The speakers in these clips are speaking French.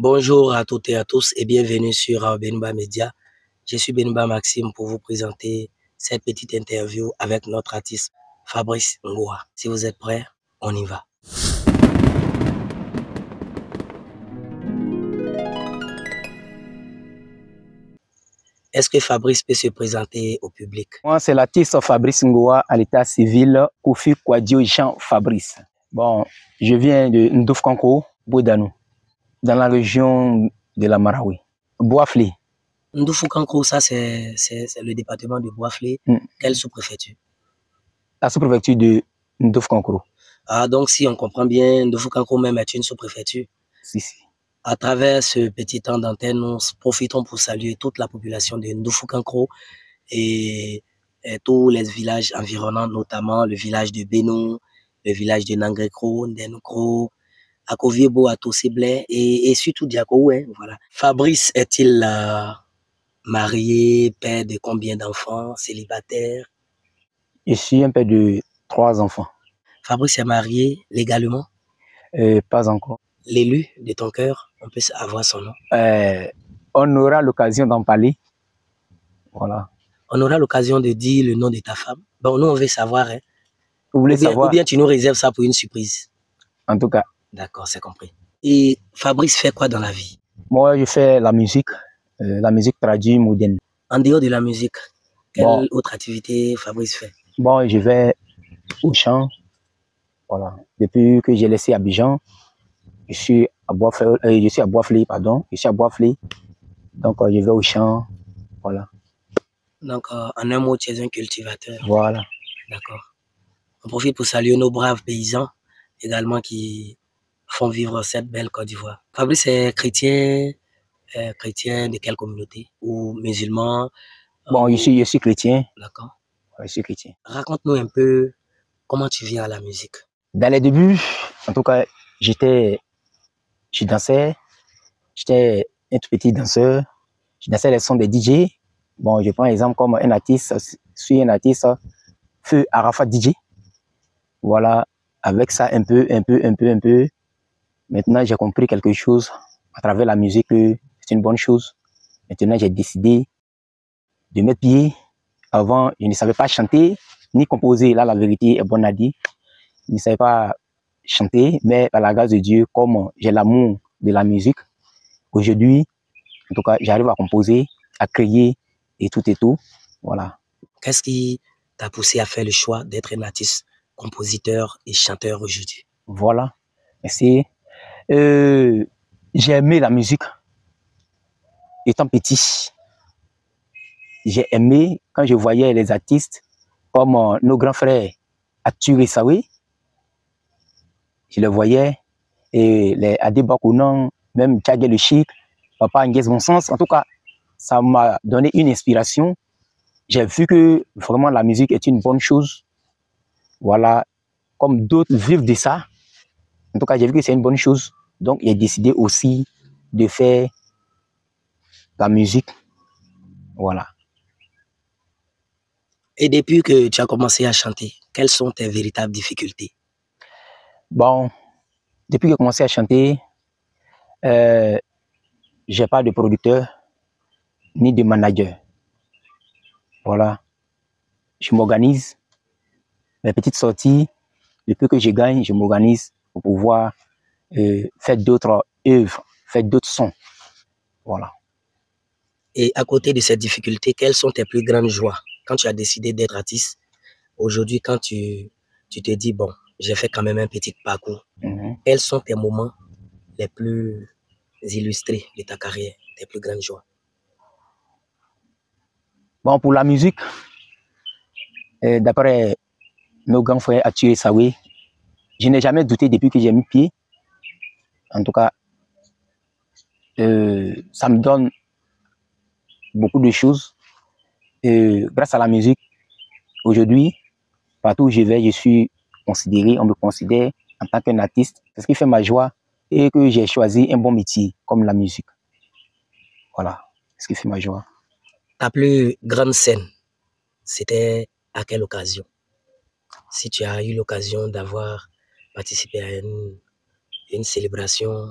Bonjour à toutes et à tous et bienvenue sur Benba Media. Je suis Benba Maxime pour vous présenter cette petite interview avec notre artiste Fabrice Ngoa. Si vous êtes prêts, on y va. Est-ce que Fabrice peut se présenter au public? Moi, c'est l'artiste Fabrice Ngoa à l'état civil, Kofi Kwadio Jean Fabrice. Bon, je viens de Ndofkanko, Boudanou, dans la région de la Marawi. Boaflé. Ndofkanko, ça c'est le département de Boaflé. Quelle sous-préfecture? La sous-préfecture de Ndofkanko. Ah, donc si on comprend bien, Ndofkanko même est une sous-préfecture. Si, si. À travers ce petit temps d'antenne, nous profitons pour saluer toute la population de Ndofkanko et tous les villages environnants, notamment le village de Beno, le village de Nangrekro, Ndenokro, Akoviebo, Atoseblé et surtout Diako. Hein, voilà. Fabrice est-il marié, père de combien d'enfants, célibataire? Je suis un père de 3 enfants. Fabrice est marié légalement? Pas encore. L'élu de ton cœur, on peut avoir son nom? On aura l'occasion d'en parler. Voilà. On aura l'occasion de dire le nom de ta femme. Bon, nous, on veut savoir. Hein. Vous voulez savoir? Ou bien tu nous réserves ça pour une surprise. En tout cas. D'accord, c'est compris. Et Fabrice fait quoi dans la vie? Moi, je fais la musique traduite moderne. En dehors de la musique, quelle autre activité Fabrice fait? Bon, je vais au chant. Voilà. Depuis que j'ai laissé Abidjan, je suis à Boaflé, pardon. Je suis à Boaflé. Donc, je vais au champ. Voilà. Donc, en un mot, tu es un cultivateur. Voilà. D'accord. On profite pour saluer nos braves paysans également qui font vivre cette belle Côte d'Ivoire. Fabrice est chrétien, chrétien de quelle communauté? Ou musulman? Bon, je suis chrétien. D'accord. Je suis chrétien. Raconte-nous un peu comment tu viens à la musique. Dans les débuts, en tout cas, je dansais. J'étais un tout petit danseur. Je dansais les sons des DJ. Bon, je prends exemple comme un artiste, Feu Arafat DJ. Voilà, avec ça un peu. Maintenant, j'ai compris quelque chose à travers la musique, que c'est une bonne chose. Maintenant, j'ai décidé de mettre pied. Avant, je ne savais pas chanter ni composer. Là, la vérité est bonne à dire. Je ne savais pas chanter, mais par la grâce de Dieu, comme j'ai l'amour de la musique, aujourd'hui, en tout cas, j'arrive à composer, à créer et tout. Voilà. Qu'est-ce qui t'a poussé à faire le choix d'être un artiste, compositeur et chanteur aujourd'hui? Voilà. Merci. J'ai aimé la musique étant petit. J'ai aimé quand je voyais les artistes comme nos grands frères Arthur Sawe. Je le voyais. Et les Adeba Kounan, même Tchagé le Chic, Papa Nguez Bon Sens. En tout cas, ça m'a donné une inspiration. J'ai vu que vraiment la musique est une bonne chose. Voilà. Comme d'autres vivent de ça. En tout cas, j'ai vu que c'est une bonne chose. Donc, j'ai décidé aussi de faire la musique. Voilà. Et depuis que tu as commencé à chanter, quelles sont tes véritables difficultés? Bon, depuis que j'ai commencé à chanter, j'ai pas de producteur ni de manager. Voilà. Je m'organise. Mes petites sorties, depuis que je gagne, je m'organise pour pouvoir faire d'autres œuvres, faire d'autres sons. Voilà. Et à côté de ces difficultés, quelles sont tes plus grandes joies quand tu as décidé d'être artiste? Aujourd'hui, quand tu te dis, bon, j'ai fait quand même un petit parcours, quels sont tes moments les plus illustrés de ta carrière, tes plus grandes joies? Bon, pour la musique, d'après nos grands frères Arthur et Sawe, je n'ai jamais douté depuis que j'ai mis pied. En tout cas, ça me donne beaucoup de choses. Grâce à la musique, aujourd'hui, partout où je vais, je suis considéré, on me considère en tant qu'un artiste. C'est ce qui fait ma joie et que j'ai choisi un bon métier comme la musique. Voilà, c'est ce qui fait ma joie. Ta plus grande scène, c'était à quelle occasion? Si tu as eu l'occasion d'avoir participé à une célébration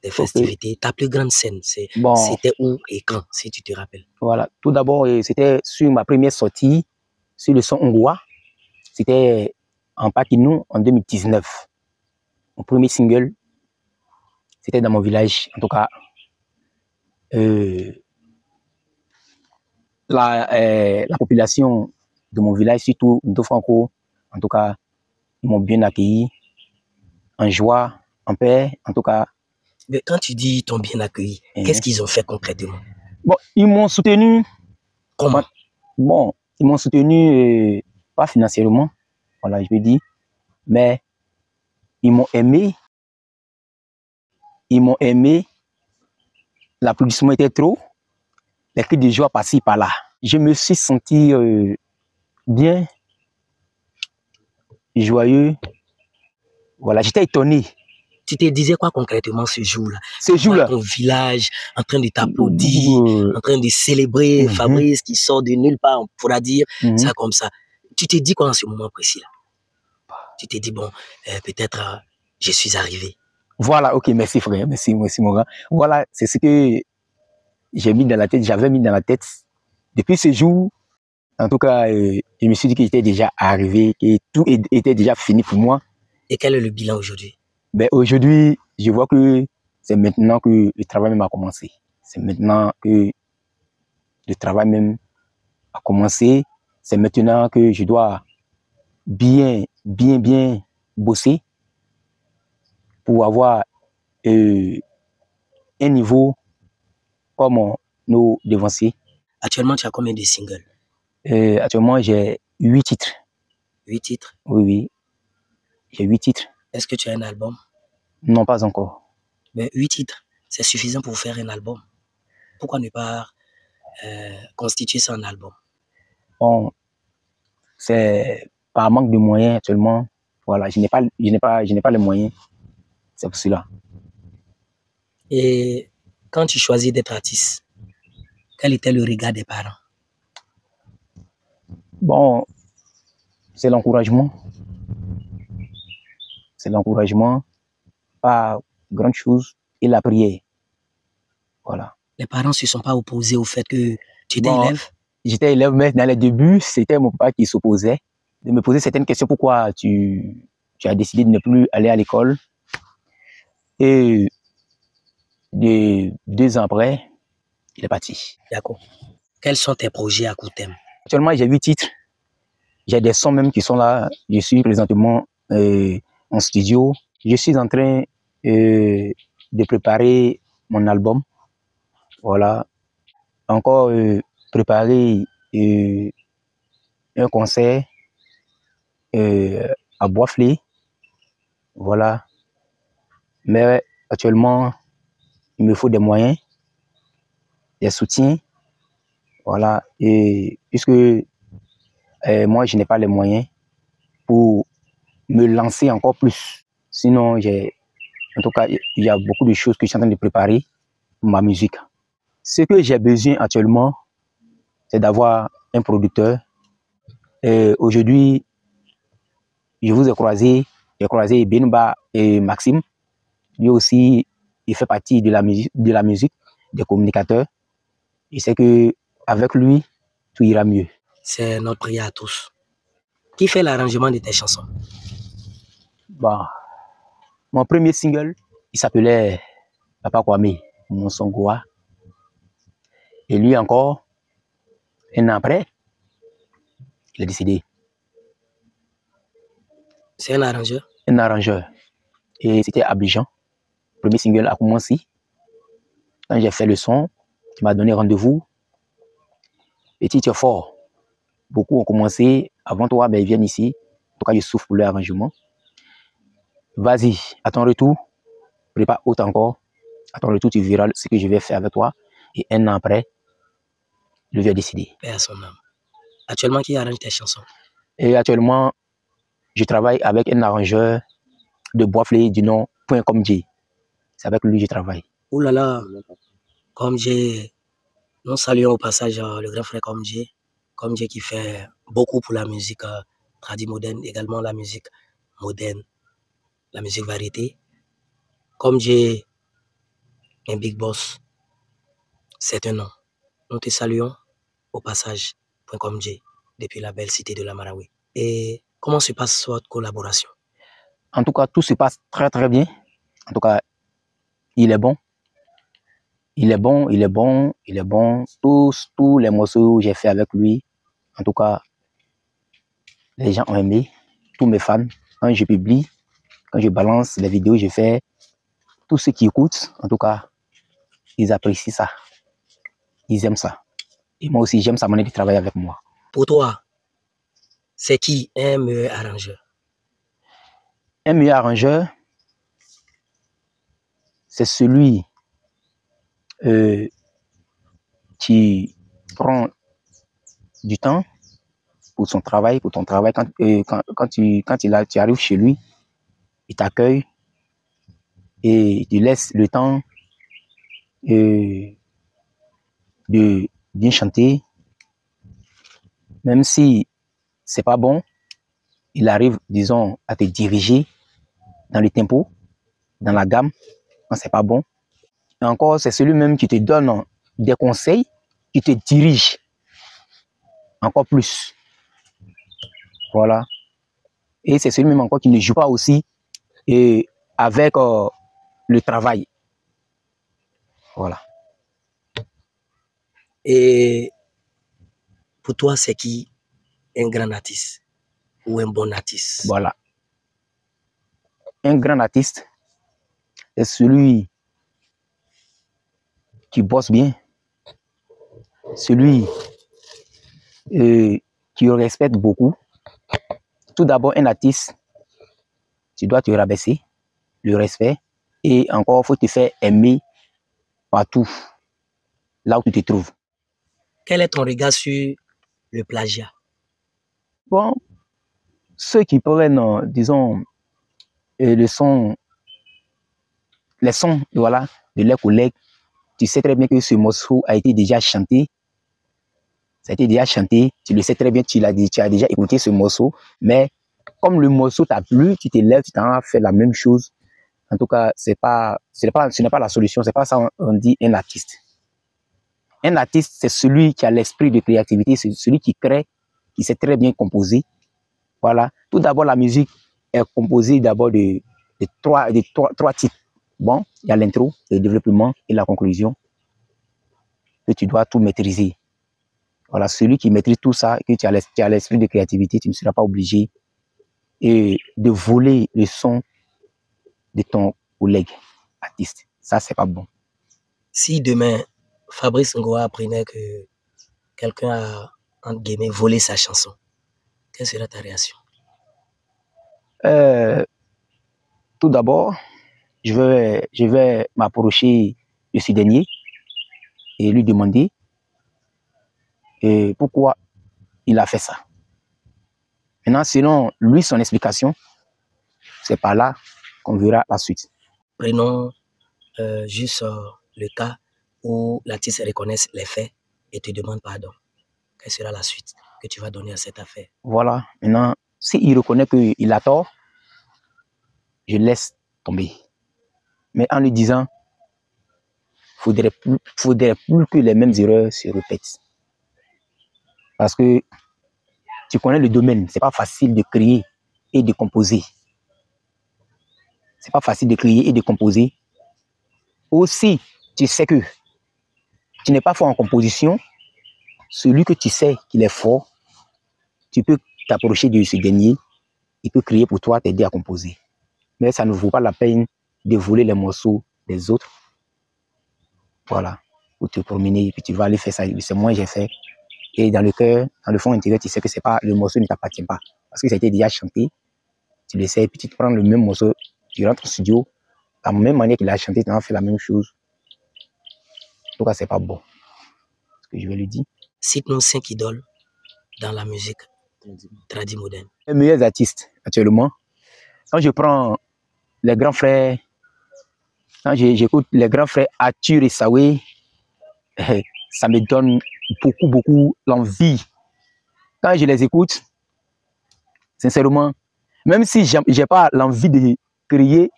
des festivités. Ta plus grande scène, c'était où et quand, si tu te rappelles? Voilà. Tout d'abord, c'était sur ma première sortie sur le son hongrois. C'était en Paquinou en 2019. Mon premier single, c'était dans mon village. En tout cas, la population de mon village, surtout de Franco, en tout cas, ils m'ont bien accueilli, en joie, en paix, en tout cas. Mais quand tu dis ils t'ont bien accueilli, qu'est-ce qu'ils ont fait concrètement? Bon, ils m'ont soutenu. Comment? Bon, ils m'ont soutenu, pas financièrement, voilà, je veux dire, mais ils m'ont aimé. Ils m'ont aimé. L'applaudissement était trop. Les cris de joie par-ci, par-là. Je me suis senti bien, joyeux. Voilà, j'étais étonné. Tu te disais quoi concrètement ce jour-là? Ce jour-là, ton village en train de t'applaudir, en train de célébrer Fabrice qui sort de nulle part, on pourra dire ça comme ça. Tu te dis quoi en ce moment précis-là? Tu te dis, bon, peut-être je suis arrivé. Voilà, ok, merci frère, merci mon grand. Voilà, c'est ce que j'ai mis dans la tête, j'avais mis dans la tête. Depuis ce jour, en tout cas, je me suis dit qu'il était déjà arrivé, que tout était déjà fini pour moi. Et quel est le bilan aujourd'hui? Ben, aujourd'hui, je vois que c'est maintenant que le travail même a commencé. C'est maintenant que le travail même a commencé. C'est maintenant que je dois bien bosser pour avoir un niveau comme nos devanciers. Actuellement, tu as combien de singles? Actuellement, j'ai 8 titres. 8 titres? Oui. J'ai 8 titres. Est-ce que tu as un album? Non, pas encore. Mais 8 titres, c'est suffisant pour faire un album. Pourquoi ne pas constituer ça en album? Bon, c'est par manque de moyens actuellement. Voilà, je n'ai pas les moyens. C'est pour cela. Et quand tu choisis d'être artiste, quel était le regard des parents? Bon, c'est l'encouragement. C'est l'encouragement, pas grande chose, et la prière. Voilà. Les parents ne se sont pas opposés au fait que tu étais élève? J'étais élève, mais dans les débuts, c'était mon papa qui s'opposait, de me poser certaines questions. Pourquoi tu as décidé de ne plus aller à l'école? Et 2 ans après, il est parti. D'accord. Quels sont tes projets à court terme? Actuellement, j'ai 8 titres. J'ai des sons même qui sont là. Je suis présentement en studio. Je suis en train de préparer mon album. Voilà. Encore préparer un concert à Boisflé. Voilà. Mais actuellement, il me faut des moyens, des soutiens. Voilà. Et puisque moi, je n'ai pas les moyens pour me lancer encore plus. Sinon, en tout cas, il y a beaucoup de choses que je suis en train de préparer pour ma musique. Ce que j'ai besoin actuellement, c'est d'avoir un producteur. Aujourd'hui, je vous ai croisé, j'ai croisé Benba et Maxime. Lui aussi, il fait partie de la musique, des communicateurs. Je sais qu'avec lui, tout ira mieux. C'est notre prière à tous. Qui fait l'arrangement de tes chansons? Bon, mon premier single, il s'appelait Papa Kwame, mon son Goa. Et lui encore, un an après, il est décédé. C'est un arrangeur? Un arrangeur. Et c'était Abidjan. Le premier single a commencé. Quand j'ai fait le son, il m'a donné rendez-vous. Petit, tu es fort. Beaucoup ont commencé. Avant toi, ben, ils viennent ici. En tout cas, je souffre pour l'arrangement. Vas-y, à ton retour, prépare autre encore. À ton retour, tu verras ce que je vais faire avec toi. Et un an après, je vais décider. Paix à son âme. Actuellement, qui arrange tes chansons? Et actuellement, je travaille avec un arrangeur de Boisflé du nom Point Comme J. C'est avec lui que je travaille. Ouh là là, Comme J, nous saluons au passage le grand frère Comme J qui fait beaucoup pour la musique tradie moderne, également la musique moderne, la musique variété. Comme J, un big boss. C'est un nom. Nous te saluons au passage, .com J, depuis la belle cité de la Marawi. Et comment se passe votre collaboration? En tout cas, tout se passe très très bien. En tout cas, il est bon. Il est bon, il est bon, il est bon. Tous les morceaux que j'ai fait avec lui, en tout cas, les gens ont aimé. Tous mes fans, quand je publie, quand je balance les vidéos que je fais, tous ceux qui écoutent, en tout cas, ils apprécient ça. Ils aiment ça. Et moi aussi, j'aime sa manière de travailler avec moi. Pour toi, c'est qui un meilleur arrangeur? Un meilleur arrangeur, c'est celui qui prend du temps pour son travail, pour ton travail. Quand tu arrives chez lui, il t'accueille et il te laisse le temps de bien chanter. Même si c'est pas bon, il arrive, disons, à te diriger dans le tempo, dans la gamme, quand c'est pas bon. Et encore, c'est celui-même qui te donne des conseils, qui te dirige encore plus. Voilà. Et c'est celui-même encore qui ne joue pas aussi et avec le travail. Voilà. Et pour toi, c'est qui un grand artiste ou un bon artiste? Voilà. Un grand artiste, c'est celui qui bosse bien, celui qui respecte beaucoup. Tout d'abord, un artiste, tu dois te rabaisser, le respect, et encore, il faut te faire aimer partout, là où tu te trouves. Quel est ton regard sur le plagiat? Bon, ceux qui prennent, disons, les sons, voilà, de leurs collègues, tu sais très bien que ce morceau a été déjà chanté. Ça a été déjà chanté, tu le sais très bien, tu as déjà écouté ce morceau, mais comme le morceau t'a plu, tu te lèves, tu t'en as fait la même chose. En tout cas, ce n'est pas la solution, c'est pas ça on dit un artiste. Un artiste, c'est celui qui a l'esprit de créativité, c'est celui qui crée, qui sait très bien composer. Voilà. Tout d'abord, la musique est composée d'abord de trois types. Bon, il y a l'intro, le développement et la conclusion. Que tu dois tout maîtriser. Voilà, celui qui maîtrise tout ça, que tu as l'esprit de créativité, tu ne seras pas obligé de voler le son de ton collègue artiste. Ça, c'est pas bon. Si demain, Fabrice Ngoa apprenait que quelqu'un a, entre guillemets, volé sa chanson, quelle sera ta réaction? Tout d'abord, je vais m'approcher de ce dernier et lui demander pourquoi il a fait ça. Maintenant, selon lui, son explication, c'est par là qu'on verra la suite. Prenons juste le cas où l'artiste reconnaisse les faits et te demande pardon. Quelle sera la suite que tu vas donner à cette affaire? Voilà. Maintenant, s'il reconnaît qu'il a tort, je laisse tomber. Mais en lui disant, faudrait plus que les mêmes erreurs se répètent. Parce que tu connais le domaine, c'est pas facile de créer et de composer. C'est pas facile de créer et de composer. Aussi, tu sais que tu n'es pas fort en composition. Celui que tu sais qu'il est fort, tu peux t'approcher de ce dernier, il peut créer pour toi, t'aider à composer. Mais ça ne vaut pas la peine de voler les morceaux des autres. Voilà, pour te promener, et puis tu vas aller faire ça. C'est moi, j'ai fait. Et dans le cœur, dans le fond intérieur, tu sais que c'est pas, le morceau ne t'appartient pas. Parce que ça a été déjà chanté. Tu le sais, puis tu te prends le même morceau, tu rentres au studio, la même manière qu'il a chanté, tu as fait la même chose. En tout cas, c'est pas bon. Ce que je vais lui dire. Cite-nous 5 idoles dans la musique tradie moderne. Les meilleurs artistes actuellement, quand je prends les grands frères, quand j'écoute les grands frères Arthur et Sawé, ça me donne beaucoup l'envie. Quand je les écoute, sincèrement, même si j'ai pas l'envie de créer,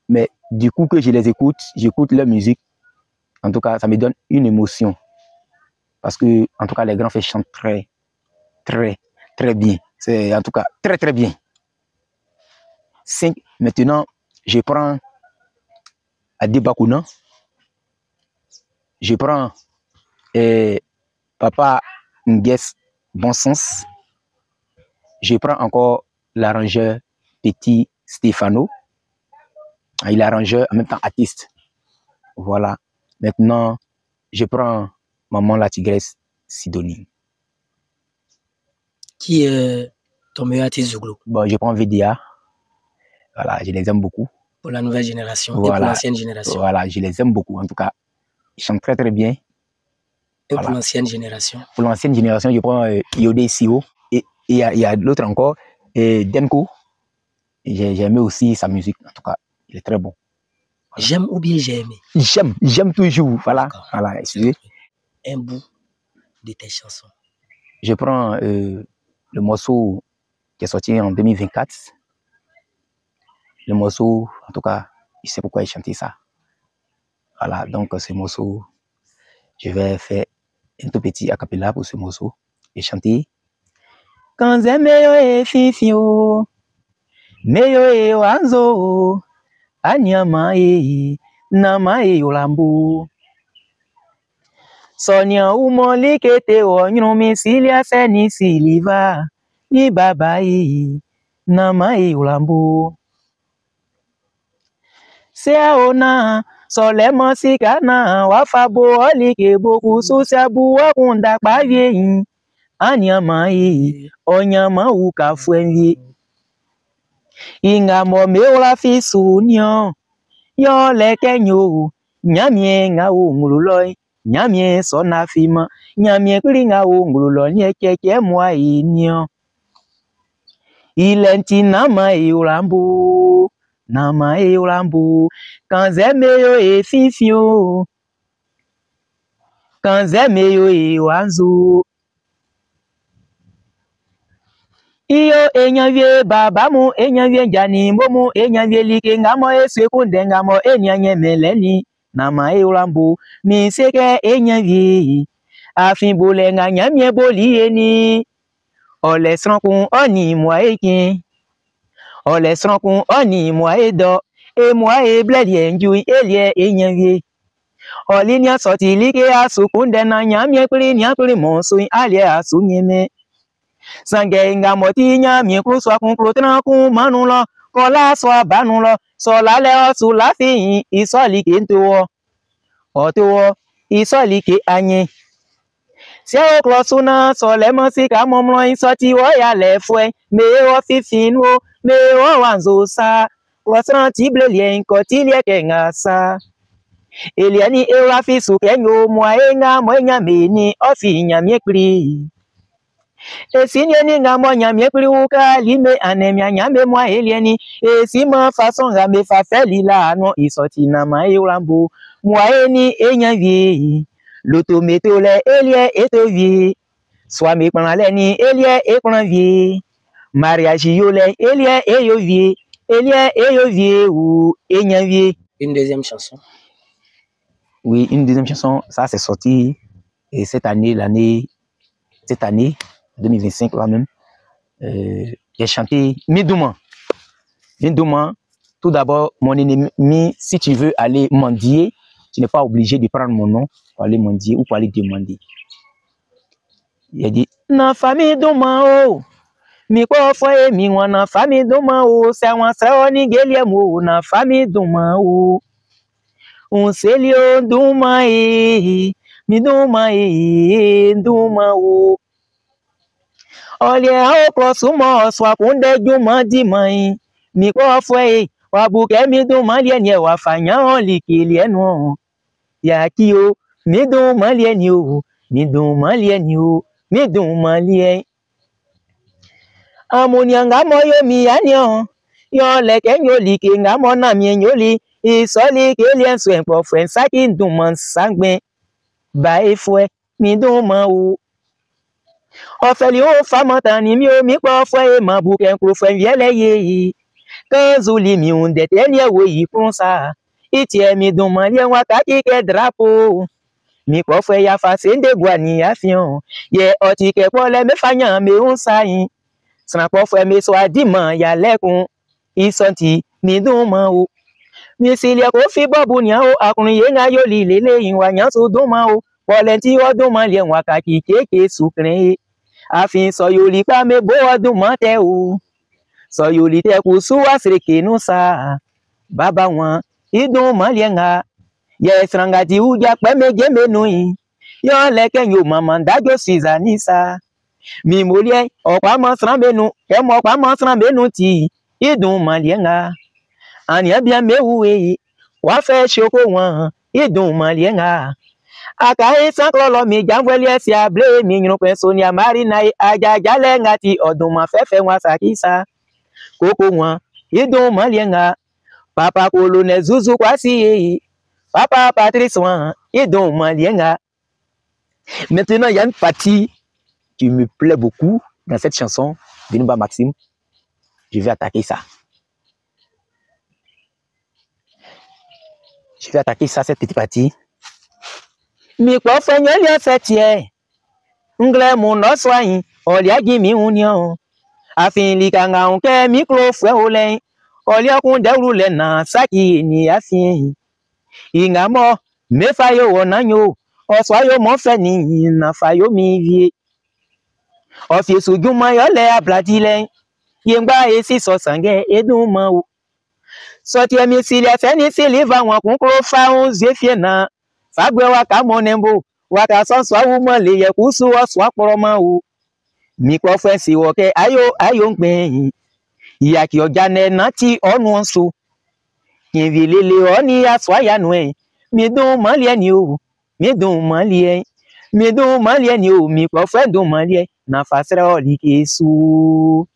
mais Du coup que je les écoute, j'écoute leur musique. En tout cas, ça me donne une émotion. Parce que, en tout cas, les grands frères chantent très, très, très bien. C'est en tout cas très, très bien. 5. Maintenant, je prends Adébakuna. Je prends Papa Ngues Bon Sens. Je prends encore l'arrangeur Petit Stéphano. Il est arrangeur en même temps artiste. Voilà. Maintenant, je prends Maman la Tigresse Sidonie. Qui est ton meilleur artiste Zouglou? Bon, je prends VDA. Voilà, je les aime beaucoup. Pour la nouvelle génération voilà. Et pour l'ancienne génération. Voilà, je les aime beaucoup. En tout cas, ils chantent très très bien. Et voilà. Pour l'ancienne génération? Pour l'ancienne génération, je prends Yodé Sio. Et il y a l'autre encore, Denko. J'ai aimé aussi sa musique. En tout cas, il est très bon. Voilà. J'aime ou bien j'ai aimé? J'aime toujours. Voilà, voilà, excusez. Un bout de tes chansons. Je prends le morceau qui est sorti en 2024. Le morceau, en tout cas, je sais pourquoi il chantait ça. Voilà, donc ce morceau, je vais faire un tout petit acapella pour ce morceau et chanter. Quand meyo e fifio, meyo e wanzo, anyama e nama e yolambo. Sonia umoli kete o nyumi silia seni siliva, ni baba e nama e yolambo. Seaona solemo sikana wafabo olike boku susabu wakunda pavie anyama e onyama ukafwenye ingamo meola fisunyo yo lekenyo nyamie nga ungululo nyamie sona fima nyamie kulinga ungululo nyekeke mwa inyo ilenti nama e ulambu nama e ulambu kanze meyo e fifio kanze meyo e wanzu iyo enyavie babamu enyavie jani momu enyavie like ngamo eswekunde ngamo enyanye meleni nama e ulambu miseke enyavie afibule nga nyamie bolieni ole srankun oni mwa ekin ole srankun oni mwa edo e mwa e bledie njui elie enyavie olinia soti like asukunde na nyamie kuri monsu alie asunyeme sange ngamoti nyamie kuswa kunklo tranku manulo kola swa banulo sola le osu la fi isoli ke ntowo otowo isoli ke anye se o klosuna sole mosika momlo isoti wo ya le fue me o fifin wo me o wanzo sa klosran tiblelie nkotilie ke ngasa eliani ewa fi sukenyo mwa enga mwenya meni ofi nyamie kri esinye ni nga mo nyamie kri uka lime anemia nyambe mwa eliani esima fason ga me fa feli la no isoti na ma eulambo mwa eni enyavie lotometo le elie etovie swami planale ni elie ekranvie mariage yo le elie eyovie ou enyavie. Une deuxième chanson? Oui, une deuxième chanson, ça c'est sorti et cette année 2025 là même, j'ai chanté Midouma. Tout d'abord, mon ennemi, si tu veux aller mendier, tu n'es pas obligé de prendre mon nom pour aller mendier ou pour aller demander. Il a dit, na famille Douma oh, mi kwa foye mi wana famille Douma oh, c'est un saoni geliemo na famille Douma oh. Un selio Douma mi Douma Douma o. Olia o klosumo swa kunde Douma di mai. Mi kwa fwe wabuke mi Douma lienye wafanya oliki lienwo. Ya kiyo mi Douma lienyo, mi Douma lienyo, mi Douma lien. Amunyanga moyo mi anyo. Yo leke nyoli ke ngamo na mi nyoli. Isoli ke lien swen po fwen saki Douma sangben. Ba e fwe mi Douma o. Ofeli o famata ni mi o mi po fwe ma buke nklo fwen viele ye. Kanzuli mi unde tenye wo yikunsa. Itie mi dumalie wakati ke drapo. Mi kofwe ya fasende gwani ya fion. Ye oti ke pole me fanya me unsayin. San kofwe me swa diman ya lekun. Isonti mi duma o. Mi silia ko fi bobu ni o akun ye nga yo li lele yin wa nyan so duma o. Pole ti o duma le wakati keke sukren. Afin so yo li pa me bo duma te o. So yo li te ku suwa sreke no sa. Baba wan iduma le nga. Ye sranga di uja pe meje menui. Yo leke yo mama ndajo sizanisa. Mi molie okwa mo sran benu, ke mo kwa mo sran benu ti. Idun malienga. Ani ebia mewe. Wa fe shoko wan. Idun malienga. Aka isa klolo mi jamweli si able mi nyunu pensonia marina ajaja lengati oduma fefe wa sakisa. Koko wan. Idun malienga. Papa colonel Zuzu kwasi. Papa Patrice wan. Idun malienga. Maintenant, il y a une partie qui me plaît beaucoup dans cette chanson de Numba Maxime. Je vais attaquer ça. Je vais attaquer ça, cette petite partie. Mi kwa fenye liya setie. Ngle mon oswain. Olia gimi union. Afin li kanga unke mikro fwe olen. Olia kunde urule na saki ni afin. Inga mo. Me fayo wonanyo. Oswayo mo fe ni na fayo mi vie. Ofie sujuma yo le abladile. Yengba esi so sange edun ma o. Sotie mi silia feni siliva wan kunkro fa un zefie na. Fagwe waka monembo. Waka sonswa umo le ye kusu oswa poroma o. Mi kwa fensi woke ayo ngben. Iya ki ojane nati onu onso. Kinvilele oni aswa yanwe. Mi dun malie ni o. Mi dun malie. Mi dun malie ni o. Mi kwa fe dun malie. Na fasre oli kesu.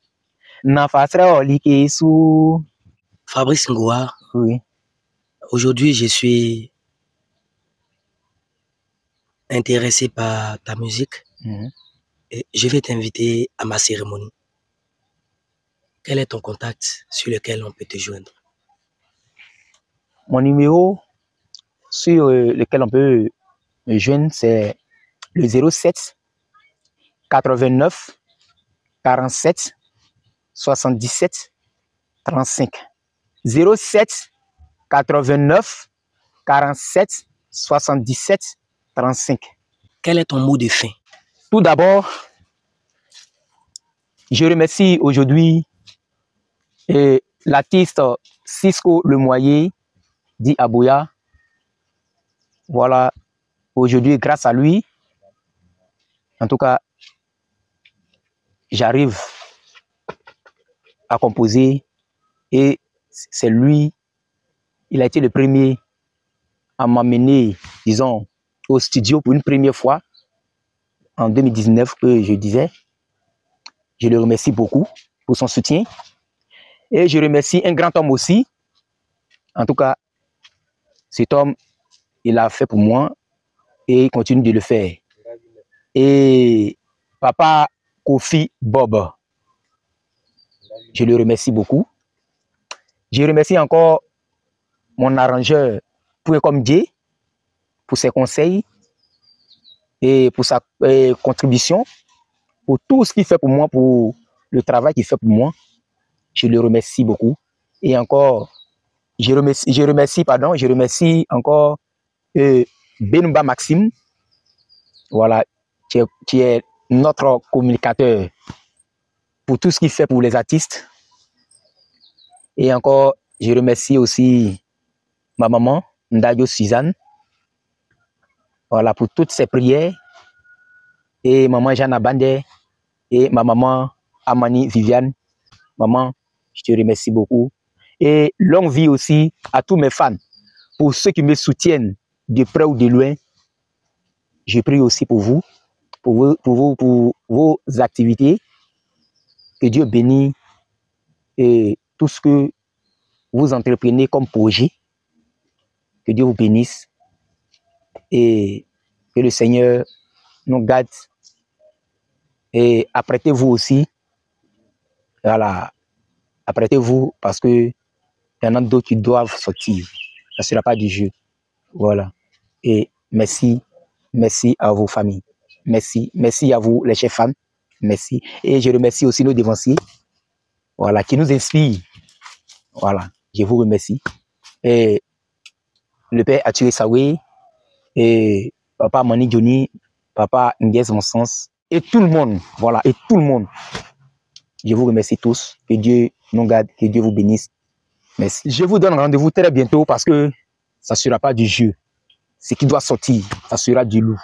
Na fasre oli kesu. Fabrice Ngoa, Oui. aujourd'hui je suis intéressé par ta musique et je vais t'inviter à ma cérémonie. Quel est ton contact sur lequel on peut te joindre? Mon numéro sur lequel on peut me joindre, c'est le 07 89 47 77 35. 07 89 47 77 35. Quel est ton mot de fin? Tout d'abord, je remercie aujourd'hui l'artiste Cisco Lemoyer, dit Abouya. Voilà, aujourd'hui, grâce à lui, en tout cas, j'arrive à composer et c'est lui, il a été le premier à m'amener, disons, au studio pour une première fois en 2019 que je disais. Je le remercie beaucoup pour son soutien et je remercie un grand homme aussi. En tout cas, cet homme, il a fait pour moi et il continue de le faire. Et Papa Kofi Bob, je le remercie beaucoup. Je remercie encore mon arrangeur Pouekom Dié pour ses conseils et pour sa contribution, pour tout ce qu'il fait pour moi, pour le travail qu'il fait pour moi. Je le remercie beaucoup. Et encore, je remercie encore Benumba Maxime, voilà, qui est notre communicateur pour tout ce qu'il fait pour les artistes. Et encore, je remercie aussi ma maman, Ndadio Suzanne, voilà, pour toutes ses prières. Et maman Jeanne Abandé et ma maman Amani Viviane. Maman, je te remercie beaucoup. Et longue vie aussi à tous mes fans. Pour ceux qui me soutiennent de près ou de loin, je prie aussi pour vous, pour vos activités. Que Dieu bénisse et tout ce que vous entreprenez comme projet. Que Dieu vous bénisse et que le Seigneur nous garde. Et apprêtez-vous aussi, voilà, apprêtez-vous parce que il y en a d'autres qui doivent sortir. Ça ne sera pas du jeu. Voilà. Et merci à vos familles. Merci à vous, les chefs fans. Merci. Et je remercie aussi nos dévanciers, voilà, qui nous inspirent. Voilà. Je vous remercie. Et le père Aturé Saoué, et papa Mani Johnny, papa Nguez Monsens, et tout le monde. Voilà. Et tout le monde. Je vous remercie tous. Que Dieu nous garde, que Dieu vous bénisse. Merci. Je vous donne rendez-vous très bientôt parce que ça ne sera pas du jeu. Ce qui doit sortir, ça sera du loup.